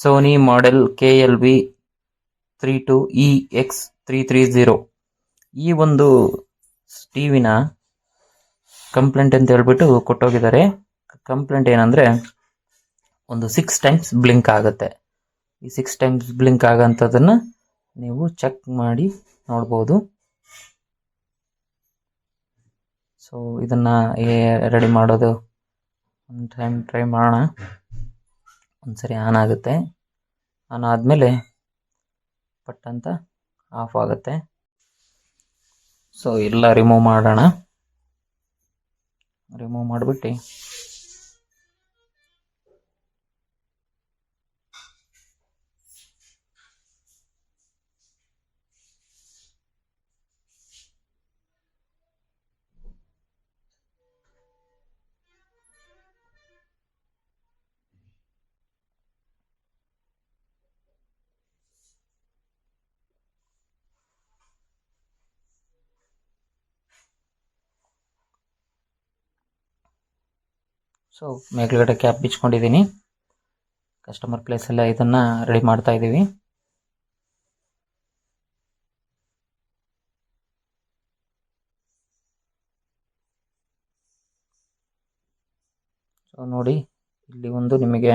Sony model KLV32EX330 ಈ ಒಂದು ಟಿವಿನ complaint ಅಂತ ಹೇಳ್ಬಿಟ್ಟು ಕೊಟ್ಟೋಗಿದ್ದಾರೆ. ಕಂಪ್ಲೇಂಟ್ ಏನಂದ್ರೆ ಒಂದು 6 ಟೈಮ್ಸ್ ಬ್ಲಿಂಕ್ ಆಗುತ್ತೆ. ಈ 6 ಟೈಮ್ಸ್ ಬ್ಲಿಂಕ್ ಆಗೋಂಥದ್ದನ್ನ ನೀವು ಚೆಕ್ ಮಾಡಿ ನೋಡ್ಬೋದು. ಸೊ ಇದನ್ನ ರೆಡಿ ಮಾಡೋದು ಒಂದು ಟೈಮ್ ಟ್ರೈ ಮಾಡೋಣ. ಒಂದ್ಸರಿ ಆನ್ ಆಗುತ್ತೆ. ಆನ್ ಆದಮೇಲೆ ಪಟ್ ಅಂತ ಆಫ್ ಆಗುತ್ತೆ. ಸೊ ಎಲ್ಲ ರಿಮೂವ್ ಮಾಡೋಣ. ರಿಮೂವ್ ಮಾಡಿಬಿಟ್ಟು ಸೊ ಮೇಲ್ಗಡೆ ಕ್ಯಾಪ್ ಬಿಚ್ಕೊಂಡಿದ್ದೀನಿ. ಕಸ್ಟಮರ್ ಪ್ಲೇಸಲ್ಲ ಇದನ್ನ ರೆಡಿ ಮಾಡ್ತಾ ಇದ್ದೀವಿ. ಸೊ ನೋಡಿ, ಇಲ್ಲಿ ಒಂದು ನಿಮಗೆ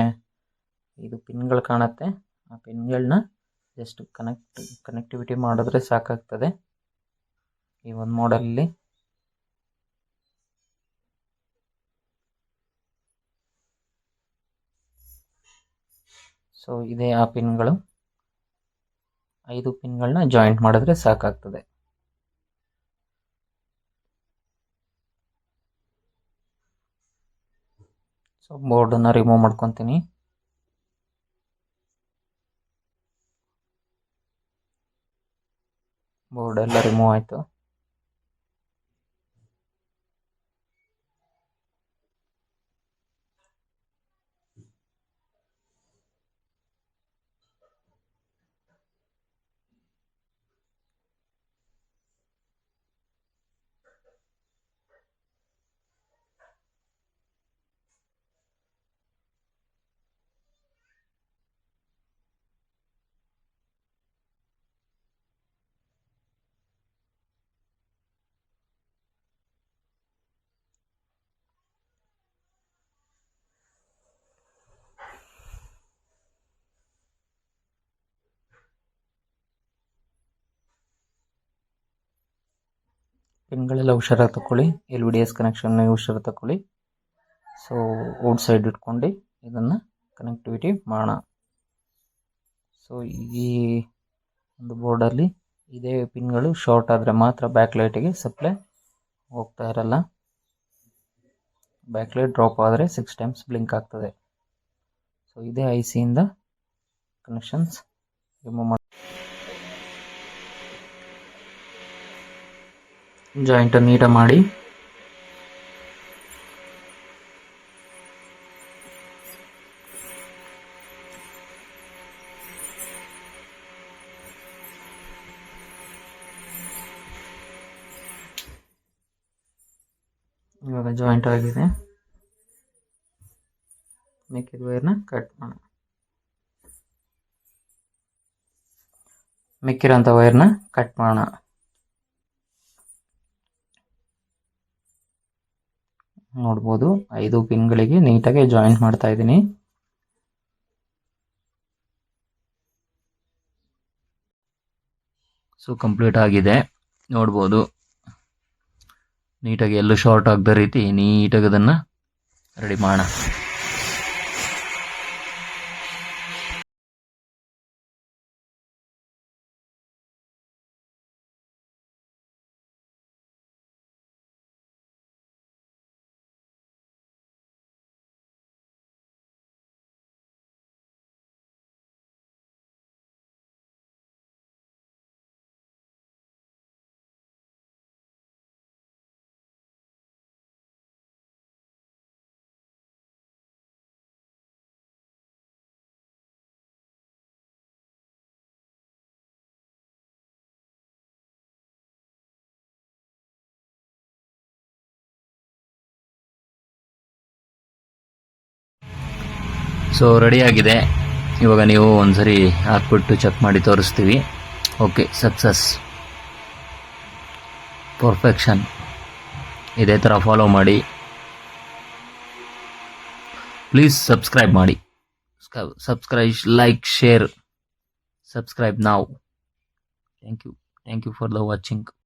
ಇದು ಪಿನ್ಗಳು ಕಾಣುತ್ತೆ. ಆ ಪಿನ್ಗಳನ್ನ ಜಸ್ಟ್ ಕನೆಕ್ಟಿವಿಟಿ ಮಾಡಿದ್ರೆ ಸಾಕಾಗ್ತದೆ ಈ ಒಂದು ಮಾಡೆಲಲ್ಲಿ. ಸೊ ಇದೇ ಆ ಪಿನ್ಗಳು. 5 ಪಿನ್ಗಳನ್ನ ಜಾಯಿಂಟ್ ಮಾಡಿದ್ರೆ ಸಾಕಾಗ್ತದೆ. ಸೊ ಬೋರ್ಡನ್ನು ರಿಮೂವ್ ಮಾಡ್ಕೊತೀನಿ. ಬೋರ್ಡ್ ಎಲ್ಲ ರಿಮೂವ್ ಆಯಿತು. ಪಿನ್ಗಳೆಲ್ಲ ಹುಷಾರಾಗಿ ತಗೊಳ್ಳಿ. LVDS ಕನೆಕ್ಷನ್ ಹುಷಾರಾಗಿ ತಗೊಳ್ಳಿ. ಸೊ ಔಟ್ ಸೈಡ್ ಇಟ್ಕೊಂಡು ಇದನ್ನು ಕನೆಕ್ಟಿವಿಟಿ ಮಾಡೋಣ. ಸೊ ಈ ಒಂದು ಬೋರ್ಡಲ್ಲಿ ಇದೇ ಪಿನ್ಗಳು ಶಾರ್ಟ್ ಆದರೆ ಮಾತ್ರ ಬ್ಯಾಕ್ ಲೈಟಿಗೆ ಸಪ್ಲೈ ಹೋಗ್ತಾ ಇರಲ್ಲ. ಬ್ಯಾಕ್ ಲೈಟ್ ಡ್ರಾಪ್ ಆದರೆ 6 ಟೈಮ್ಸ್ ಬ್ಲಿಂಕ್ ಆಗ್ತದೆ. ಸೊ ಇದೇ ICಯಿಂದ ಕನೆಕ್ಷನ್ಸ್ ರಿಮೂವ್ ಮಾಡಿ ಜಾಯಿಂಟ್ ನೀಟಾಗಿ ಮಾಡಿ. ಇವಾಗ ಜಾಯಿಂಟ್ ಆಗಿದೆ. ಮಿಕ್ಕಿದ ವೈರ್ನ ಕಟ್ ಮಾಡೋಣ. ಮಿಕ್ಕಿರೋಂಥ ವೈರ್ನ ಕಟ್ ಮಾಡೋಣ. ನೋಡ್ಬೋದು 5 ಪಿನ್ಗಳಿಗೆ ನೀಟಾಗಿ ಜಾಯಿಂಟ್ ಮಾಡ್ತಾ ಇದ್ದೀನಿ. ಸೊ ಕಂಪ್ಲೀಟ್ ಆಗಿದೆ. ನೋಡ್ಬೋದು ನೀಟಾಗಿ ಎಲ್ಲೂ ಶಾರ್ಟ್ ಆಗದ ರೀತಿ ನೀಟಾಗಿ ಅದನ್ನು ರೆಡಿ ಮಾಡೋಣ. ಸೊ ರೆಡಿ ಆಗಿದೆ. ಇವಾಗ ನೀವು ಒಂದ್ಸರಿ ಹಾಕ್ಬಿಟ್ಟು ಚೆಕ್ ಮಾಡಿ ತೋರಿಸ್ತೀವಿ. Okay, success, perfection. ಇದೇ ಥರ ಫಾಲೋ ಮಾಡಿ. ಪ್ಲೀಸ್ ಸಬ್ಸ್ಕ್ರೈಬ್ ಮಾಡಿ. ಸಬ್ಸ್ಕ್ರೈಬ್, ಲೈಕ್, ಶೇರ್, ಸಬ್ಸ್ಕ್ರೈಬ್ ನಾವು. Thank you for the watching.